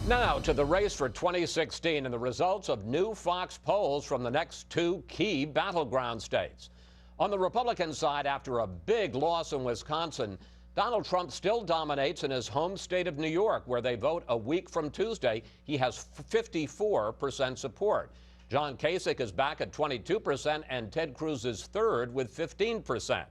Now to the race for 2016 and the results of new Fox polls from the next two key battleground states. On the Republican side, after a big loss in Wisconsin, Donald Trump still dominates in his home state of New York, where they vote a week from Tuesday. He has 54% support. John Kasich is back at 22%, and Ted Cruz is third with 15%.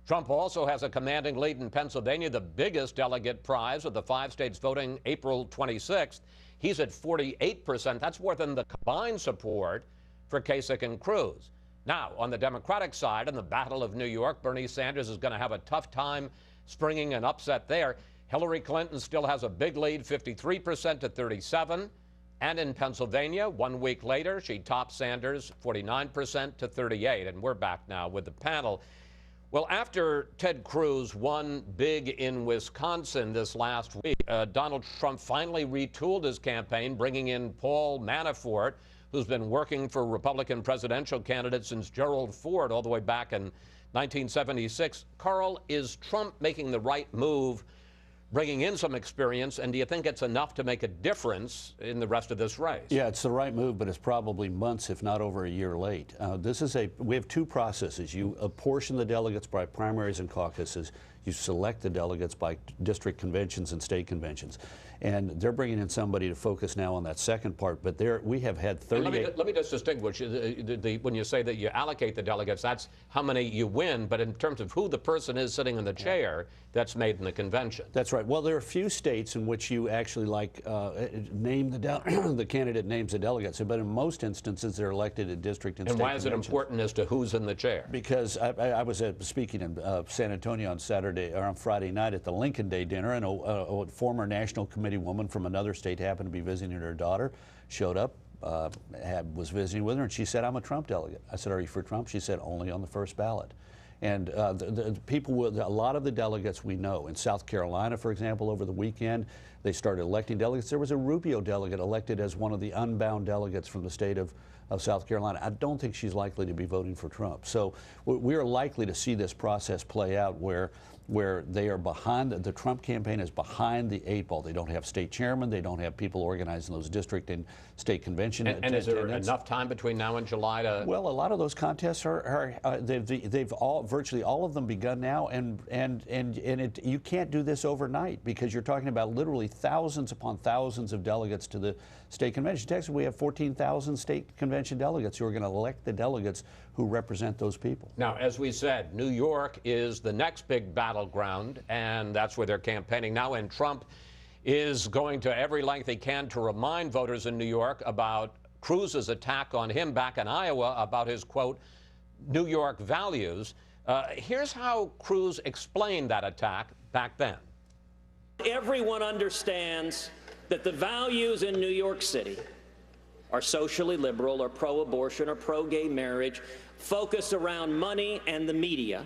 Trump also has a commanding lead in Pennsylvania, the biggest delegate prize of the 5 states voting April 26th. He's at 48%. That's more than the combined support for Kasich and Cruz. Now, on the Democratic side, in the Battle of New York, Bernie Sanders is going to have a tough time springing an upset there. Hillary Clinton still has a big lead, 53% to 37%. And in Pennsylvania, 1 week later, she tops Sanders, 49% to 38%. And we're back now with the panel. Well, after Ted Cruz won big in Wisconsin this last week, Donald Trump finally retooled his campaign, bringing in Paul Manafort, who's been working for Republican presidential candidates since Gerald Ford all the way back in 1976. Karl, is Trump making the right move, bringing in some experience, and do you think it's enough to make a difference in the rest of this race? Yeah, it's the right move, but it's probably months, if not over a year late. We have two processes. You apportion the delegates by primaries and caucuses. You select the delegates by district conventions and state conventions. And they're bringing in somebody to focus now on that second part. But we have had 38. Let me just distinguish. When you say that you allocate the delegates, that's how many you win. But in terms of who the person is sitting in the chair, that's made in the convention. That's right. Well, there are a few states in which you actually name the candidate names the delegates. But in most instances, they're elected at district and state why is it conventions. important as to who's in the chair? Because I was speaking in San Antonio on Friday night at the Lincoln Day dinner, and a former National Committee woman from another state happened to be visiting her daughter, showed up, was visiting with her, and she said, "I'm a Trump delegate." I said, "Are you for Trump?" She said, "Only on the first ballot." And the people, a lot of the delegates we know. In South Carolina, for example, over the weekend, they started electing delegates. There was a Rubio delegate elected as one of the unbound delegates from the state of South Carolina. I don't think she's likely to be voting for Trump. So we're likely to see this process play out where they are behind, the Trump campaign is behind the 8 ball. They don't have state chairmen. They don't have people organizing those district and state convention. And is there enough time between now and July to? Well, a lot of those contests they've virtually all of them begun now, and you can't do this overnight because you're talking about literally thousands upon thousands of delegates to the state convention. In Texas, we have 14,000 state convention delegates who are going to elect the delegates who represent those people. Now, as we said, New York is the next big battleground, and that's where they're campaigning now. And Trump is going to every length he can to remind voters in New York about Cruz's attack on him back in Iowa about his, quote, New York values. Here's how Cruz explained that attack back then. Everyone understands that the values in New York City are socially liberal or pro-abortion or pro-gay marriage, focused around money and the media.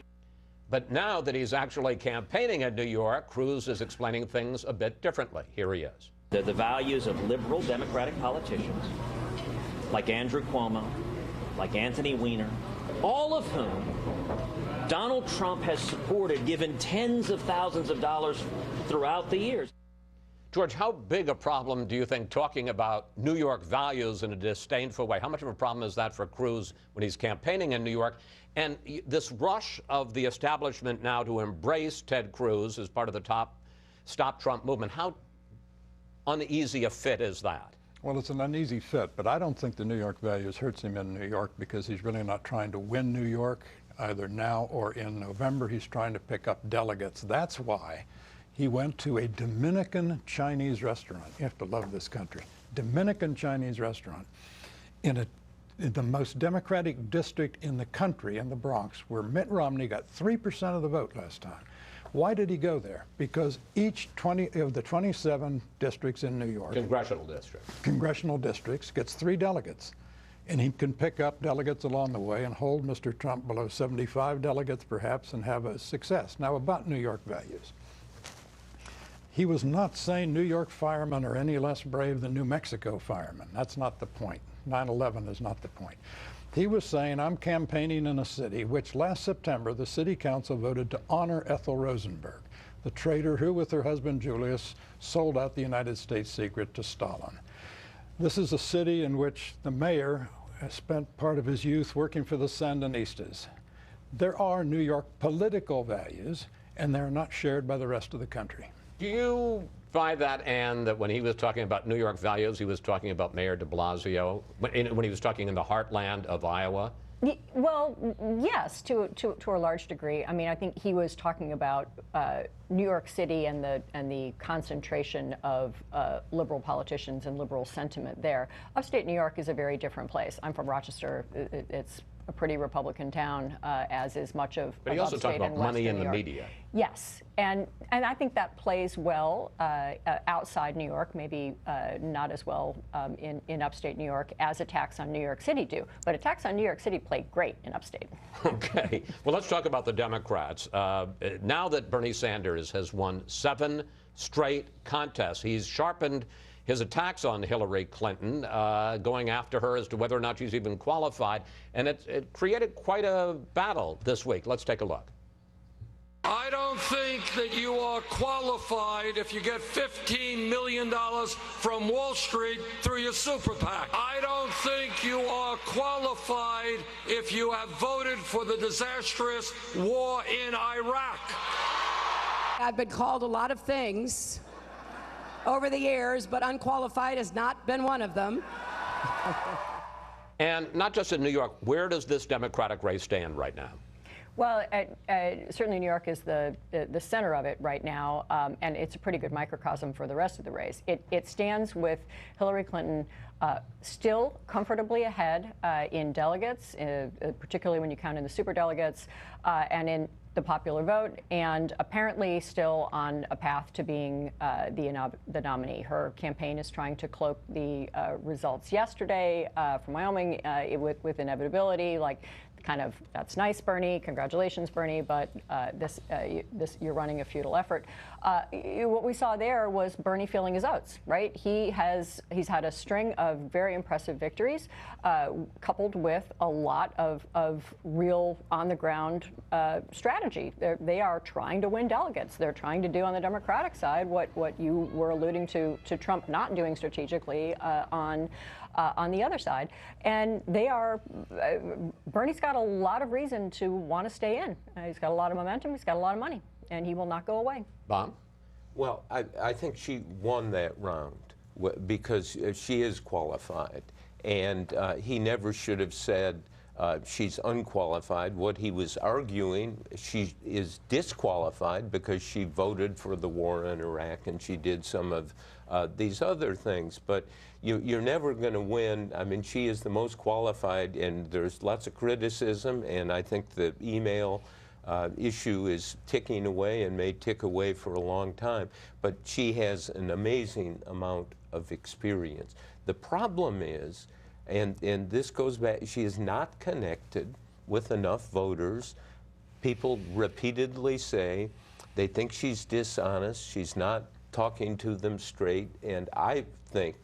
But now that he's actually campaigning in New York, Cruz is explaining things a bit differently. Here he is. They're the values of liberal Democratic politicians like Andrew Cuomo, like Anthony Weiner, all of whom Donald Trump has supported, given tens of thousands of dollars throughout the years. George, how big a problem do you think talking about New York values in a disdainful way, how much of a problem is that for Cruz when he's campaigning in New York? And this rush of the establishment now to embrace Ted Cruz as part of the Stop Trump movement, how uneasy a fit is that? Well, it's an uneasy fit, but I don't think the New York values hurts him in New York because he's really not trying to win New York either now or in November. He's trying to pick up delegates. That's why he went to a Dominican Chinese restaurant. You have to love this country. Dominican Chinese restaurant in the most Democratic district in the country, in the Bronx, where Mitt Romney got 3% of the vote last time. Why did he go there? Because each of the 27 districts in New York, congressional districts, gets 3 delegates. And he can pick up delegates along the way and hold Mr. Trump below 75 delegates perhaps and have a success. Now about New York values. He was not saying New York firemen are any less brave than New Mexico firemen. That's not the point. 9/11 is not the point. He was saying, I'm campaigning in a city which last September the city council voted to honor Ethel Rosenberg, the traitor who, with her husband Julius, sold out the United States secret to Stalin. This is a city in which the mayor has spent part of his youth working for the Sandinistas. There are New York political values, and they're not shared by the rest of the country. Do you buy that, Ann, that when he was talking about New York values, he was talking about Mayor de Blasio, when he was talking in the heartland of Iowa? Well, yes, to a large degree. I mean, I think he was talking about New York City and the concentration of liberal politicians and liberal sentiment there. Upstate New York is a very different place. I'm from Rochester. It's a pretty Republican town, as is much of But he also talked about money in the media. Yes, and I think that plays well outside New York, maybe not as well in upstate New York as attacks on New York City do. But attacks on New York City play great in upstate. Okay, well, let's talk about the Democrats. Now that Bernie Sanders has won 7 straight contests, he's sharpened his attacks on Hillary Clinton, going after her as to whether or not she's even qualified, and it created quite a battle this week. Let's take a look. I don't think that you are qualified if you get $15 million from Wall Street through your super PAC. I don't think you are qualified if you have voted for the disastrous war in Iraq. I've been called a lot of things over the years, but unqualified has not been one of them. And not just in New York, where does this Democratic race stand right now? Well, certainly New York is the center of it right now, and it's a pretty good microcosm for the rest of the race. It stands with Hillary Clinton still comfortably ahead in delegates, particularly when you count in the superdelegates, and in the popular vote, and apparently still on a path to being the nominee. Her campaign is trying to cloak the results yesterday from Wyoming with inevitability, like kind of, that's nice, Bernie, congratulations, Bernie, but you're running a futile effort. What we saw there was Bernie feeling his oats, right? He's had a string of very impressive victories, coupled with a lot of real on-the-ground strategy. They are trying to win delegates. They're trying to do on the Democratic side what you were alluding to Trump not doing strategically on the other side. And they are, Bernie's got a lot of reason to want to stay in. He's got a lot of momentum, he's got a lot of money, and he will not go away. Bob? Well, I think she won that round because she is qualified. And he never should have said she's unqualified. What he was arguing, she is disqualified because she voted for the war in Iraq and she did some of these other things. But you're never going to win. I mean, she is the most qualified, and there's lots of criticism, and I think the email issue is ticking away and may tick away for a long time. But she has an amazing amount of experience. The problem is, and this goes back, she is not connected with enough voters. People repeatedly say they think she's dishonest, she's not talking to them straight, and I think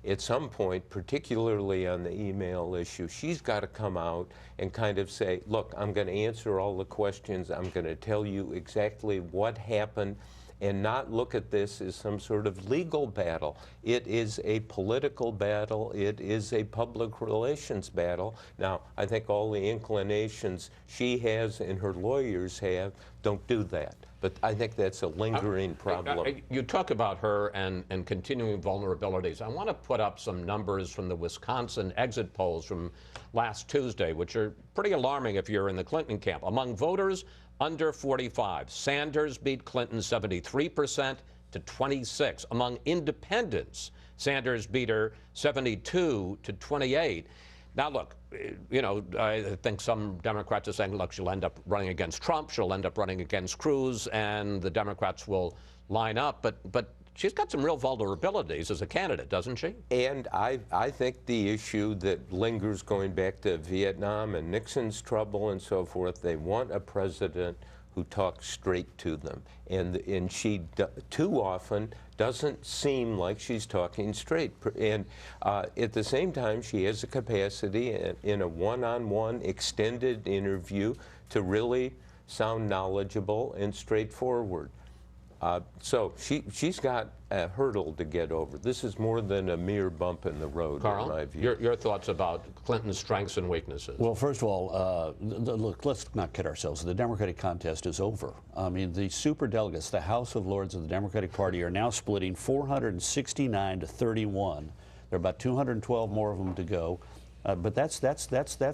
at some point, particularly on the email issue, she's got to come out and kind of say, look, I'm going to answer all the questions, I'm going to tell you exactly what happened, and not look at this as some sort of legal battle. It is a political battle. It is a public relations battle. Now, I think all the inclinations she has and her lawyers have don't do that. But I think that's a lingering problem. You talk about her and continuing vulnerabilities. I want to put up some numbers from the Wisconsin exit polls from last Tuesday, which are pretty alarming if you're in the Clinton camp. Among voters under 45, Sanders beat Clinton 73% to 26. Among independents, Sanders beat her 72 to 28. Now, look, you know, I think some Democrats are saying, look, she'll end up running against Trump, she'll end up running against Cruz, and the Democrats will line up. But she's got some real vulnerabilities as a candidate, doesn't she? And I think the issue that lingers going back to Vietnam and Nixon's trouble and so forth, they want a president who talks straight to them. And she too often doesn't seem like she's talking straight. And at the same time, she has a capacity in a one-on-one extended interview to really sound knowledgeable and straightforward. So she's got a hurdle to get over. This is more than a mere bump in the road, in my Carl, view. your thoughts about Clinton's strengths and weaknesses? Well, first of all, look, let's not kid ourselves. The Democratic contest is over. I mean, the superdelegates, the House of Lords of the Democratic Party, are now splitting 469 to 31. There are about 212 more of them to go. But that's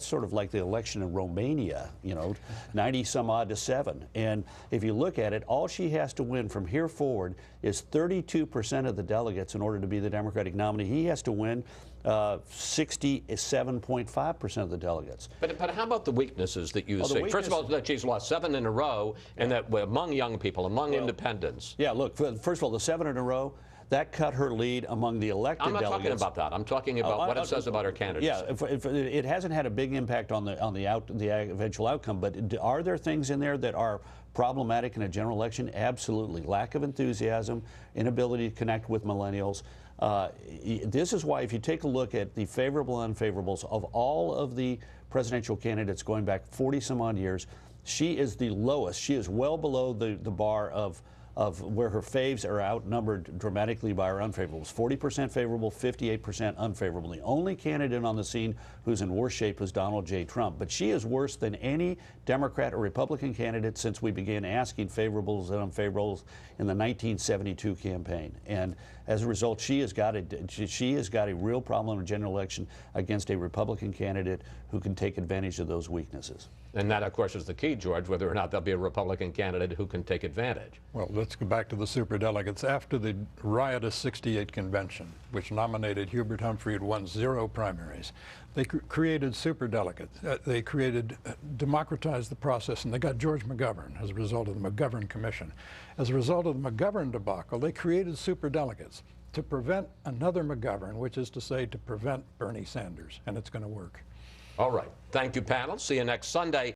sort of like the election in Romania, you know, 90 some odd to 7. And if you look at it, all she has to win from here forward is 32% of the delegates in order to be the Democratic nominee. He has to win 67.5% of the delegates. But how about the weaknesses that you see? First of all, that she's lost 7 in a row, and that among young people, among independents. Yeah, look, first of all, the 7 in a row, that cut her lead among the elected delegates. I'm not talking about that. I'm talking about what it says about her candidacy. Yeah, if it hasn't had a big impact on the eventual outcome, but are there things in there that are problematic in a general election? Absolutely. Lack of enthusiasm, inability to connect with millennials. This is why if you take a look at the favorable and unfavorables of all of the presidential candidates going back 40 some odd years, she is the lowest. She is well below the bar of where her faves are outnumbered dramatically by her unfavorables. 40% favorable, 58% unfavorable. The only candidate on the scene who's in worse shape is Donald J. Trump. But she is worse than any Democrat or Republican candidate since we began asking favorables and unfavorables in the 1972 campaign. And as a result, she has got a real problem in a general election against a Republican candidate who can take advantage of those weaknesses. And that, of course, is the key, George, whether or not there'll be a Republican candidate who can take advantage. Well, let's go back to the superdelegates. After the riotous '68 convention, which nominated Hubert Humphrey and won 0 primaries, they created superdelegates. They democratized the process, and they got George McGovern as a result of the McGovern Commission. As a result of the McGovern debacle, they created superdelegates to prevent another McGovern, which is to say to prevent Bernie Sanders, and it's going to work. All right. Thank you, panel. See you next Sunday.